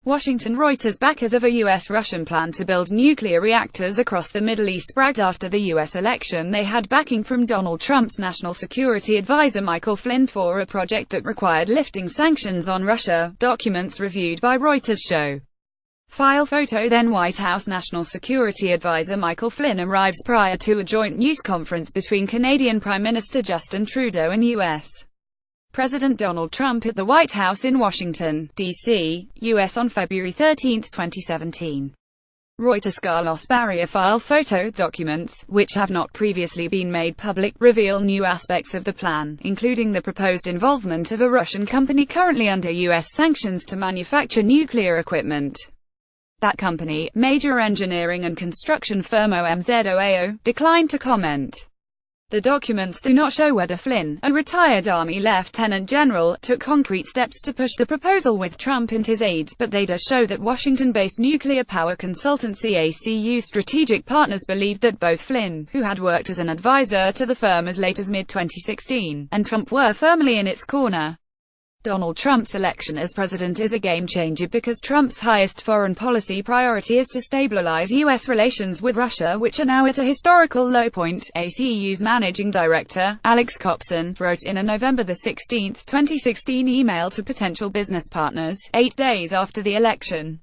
Washington. Reuters. Backers of a U.S.-Russian plan to build nuclear reactors across the Middle East bragged after the U.S. election they had backing from Donald Trump's national security advisor Michael Flynn for a project that required lifting sanctions on Russia, documents reviewed by Reuters show. File photo. Then White House National Security Advisor Michael Flynn arrives prior to a joint news conference between Canadian Prime Minister Justin Trudeau and U.S. President Donald Trump at the White House in Washington, D.C., U.S. on February 13, 2017. Reuters. Carlos Barrier. File photo. Documents, which have not previously been made public, reveal new aspects of the plan, including the proposed involvement of a Russian company currently under U.S. sanctions to manufacture nuclear equipment. That company, major engineering and construction firm OMZOAO, declined to comment. The documents do not show whether Flynn, a retired Army lieutenant general, took concrete steps to push the proposal with Trump and his aides, but they does show that Washington-based nuclear power consultancy ACU strategic partners believed that both Flynn, who had worked as an advisor to the firm as late as mid-2016, and Trump were firmly in its corner. Donald Trump's election as president is a game-changer because Trump's highest foreign policy priority is to stabilize U.S. relations with Russia, which are now at a historical low point, ACU's managing director, Alex Copson, wrote in a November 16, 2016 email to potential business partners, 8 days after the election.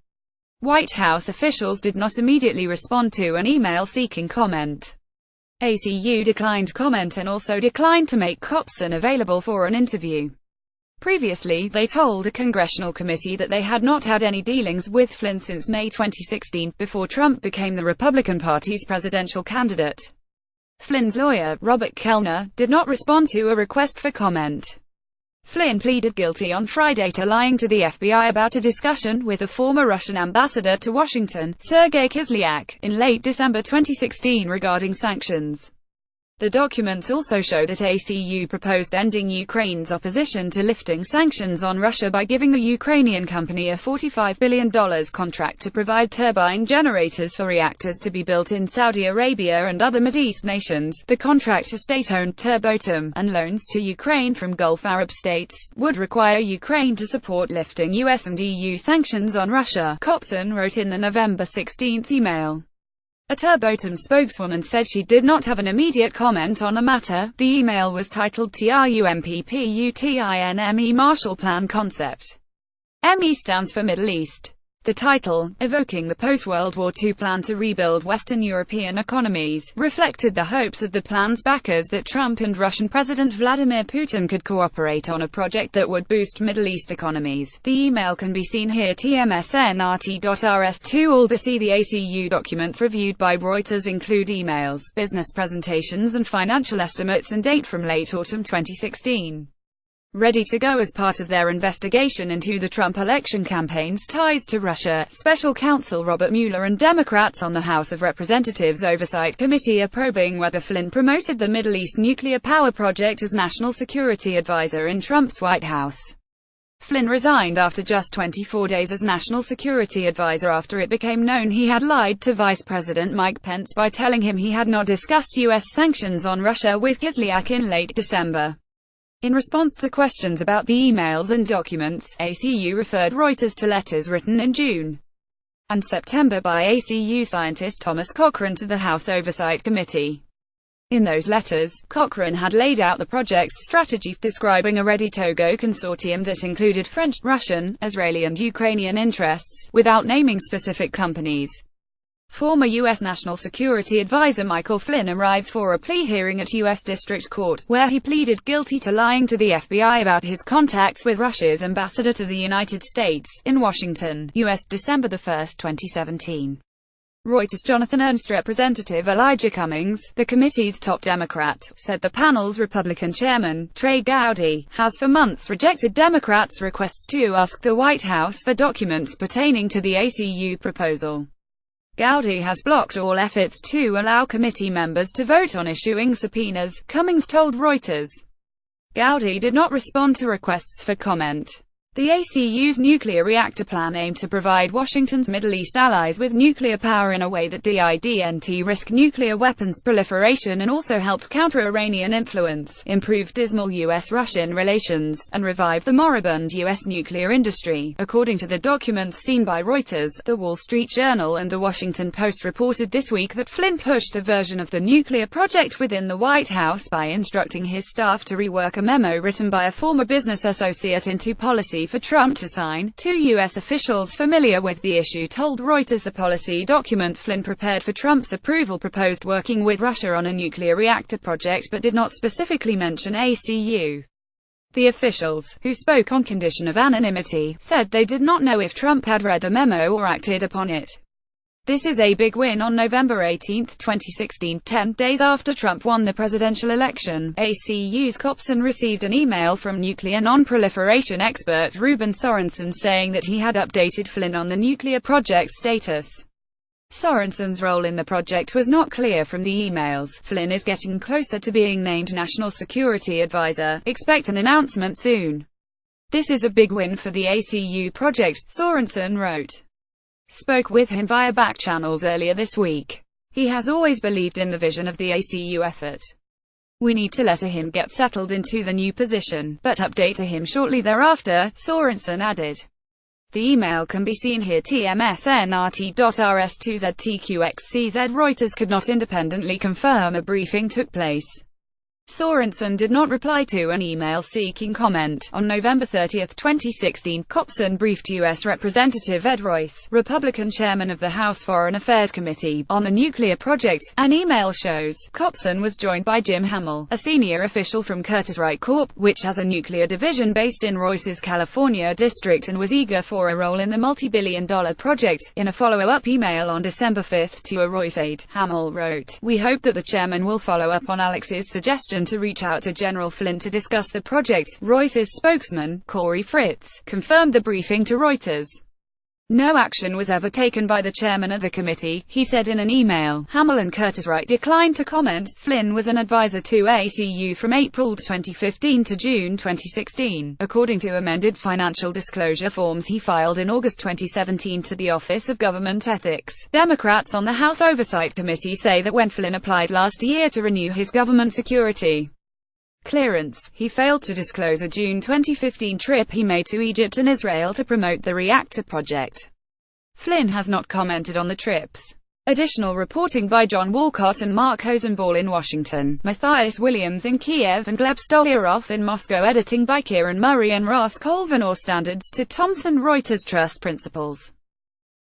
White House officials did not immediately respond to an email seeking comment. ACU declined comment and also declined to make Copson available for an interview. Previously, they told a congressional committee that they had not had any dealings with Flynn since May 2016, before Trump became the Republican Party's presidential candidate. Flynn's lawyer, Robert Kellner, did not respond to a request for comment. Flynn pleaded guilty on Friday to lying to the FBI about a discussion with a former Russian ambassador to Washington, Sergei Kislyak, in late December 2016 regarding sanctions. The documents also show that ACU proposed ending Ukraine's opposition to lifting sanctions on Russia by giving the Ukrainian company a $45 billion contract to provide turbine generators for reactors to be built in Saudi Arabia and other Mideast nations. The contract to state-owned Turbotum, and loans to Ukraine from Gulf Arab states, would require Ukraine to support lifting US and EU sanctions on Russia, Copson wrote in the November 16 email. A Turbotum spokeswoman said she did not have an immediate comment on the matter. The email was titled TRUMPPUTINME Marshall Plan Concept. ME stands for Middle East. The title, evoking the post-World War II plan to rebuild Western European economies, reflected the hopes of the plan's backers that Trump and Russian President Vladimir Putin could cooperate on a project that would boost Middle East economies. The email can be seen here. TMSNRT.RS2. All to see the ACU documents reviewed by Reuters include emails, business presentations and financial estimates and date from late autumn 2016. Ready to go as part of their investigation into the Trump election campaign's ties to Russia, Special Counsel Robert Mueller and Democrats on the House of Representatives Oversight Committee are probing whether Flynn promoted the Middle East nuclear power project as national security advisor in Trump's White House. Flynn resigned after just 24 days as national security advisor after it became known he had lied to Vice President Mike Pence by telling him he had not discussed U.S. sanctions on Russia with Kislyak in late December. In response to questions about the emails and documents, ACU referred Reuters to letters written in June and September by ACU scientist Thomas Cochrane to the House Oversight Committee. In those letters, Cochrane had laid out the project's strategy, describing a ready-to-go consortium that included French, Russian, Israeli and Ukrainian interests, without naming specific companies. Former U.S. National Security Advisor Michael Flynn arrives for a plea hearing at U.S. District Court, where he pleaded guilty to lying to the FBI about his contacts with Russia's ambassador to the United States, in Washington, U.S. December 1, 2017. Reuters. Jonathan Ernst. Representative Elijah Cummings, the committee's top Democrat, said the panel's Republican chairman, Trey Gowdy, has for months rejected Democrats' requests to ask the White House for documents pertaining to the ACU proposal. Gowdy has blocked all efforts to allow committee members to vote on issuing subpoenas, Cummings told Reuters. Gowdy did not respond to requests for comment. The ACU's nuclear reactor plan aimed to provide Washington's Middle East allies with nuclear power in a way that didn't risk nuclear weapons proliferation and also helped counter Iranian influence, improve dismal U.S.-Russian relations, and revive the moribund U.S. nuclear industry. According to the documents seen by Reuters, The Wall Street Journal and The Washington Post reported this week that Flynn pushed a version of the nuclear project within the White House by instructing his staff to rework a memo written by a former business associate into policy for Trump to sign. Two U.S. officials familiar with the issue told Reuters the policy document Flynn prepared for Trump's approval proposed working with Russia on a nuclear reactor project but did not specifically mention ACU. The officials, who spoke on condition of anonymity, said they did not know if Trump had read the memo or acted upon it. This is a big win. On November 18, 2016, 10 days after Trump won the presidential election, ACU's Copson received an email from nuclear non-proliferation expert Ruben Sorensen saying that he had updated Flynn on the nuclear project's status. Sorensen's role in the project was not clear from the emails. Flynn is getting closer to being named National Security Advisor. Expect an announcement soon. This is a big win for the ACU project, Sorensen wrote. Spoke with him via back channels earlier this week. He has always believed in the vision of the ACU effort. We need to let him get settled into the new position, but update to him shortly thereafter, Sorensen added. The email can be seen here. TMSNRT.RS2ZTQXCZ. Reuters could not independently confirm a briefing took place. Sorensen did not reply to an email seeking comment. On November 30, 2016, Copson briefed U.S. Representative Ed Royce, Republican chairman of the House Foreign Affairs Committee, on the nuclear project. An email shows Copson was joined by Jim Hamill, a senior official from Curtiss-Wright Corp., which has a nuclear division based in Royce's California district and was eager for a role in the multi-billion-dollar project. In a follow-up email on December 5 to a Royce aide, Hamill wrote, "We hope that the chairman will follow up on Alex's suggestion to reach out to General Flynn to discuss the project." Royce's spokesman, Corey Fritz, confirmed the briefing to Reuters. No action was ever taken by the chairman of the committee, he said in an email. Hamill and Curtiss-Wright declined to comment. Flynn was an advisor to ACU from April 2015 to June 2016, according to amended financial disclosure forms he filed in August 2017 to the Office of Government Ethics. Democrats on the House Oversight Committee say that when Flynn applied last year to renew his government security clearance, he failed to disclose a June 2015 trip he made to Egypt and Israel to promote the reactor project. Flynn has not commented on the trips. Additional reporting by John Walcott and Mark Hosenball in Washington, Matthias Williams in Kiev and Gleb Stolярov in Moscow. Editing by Kieran Murray and Ross Colvin. Or Standards to Thomson Reuters. Trust Principles.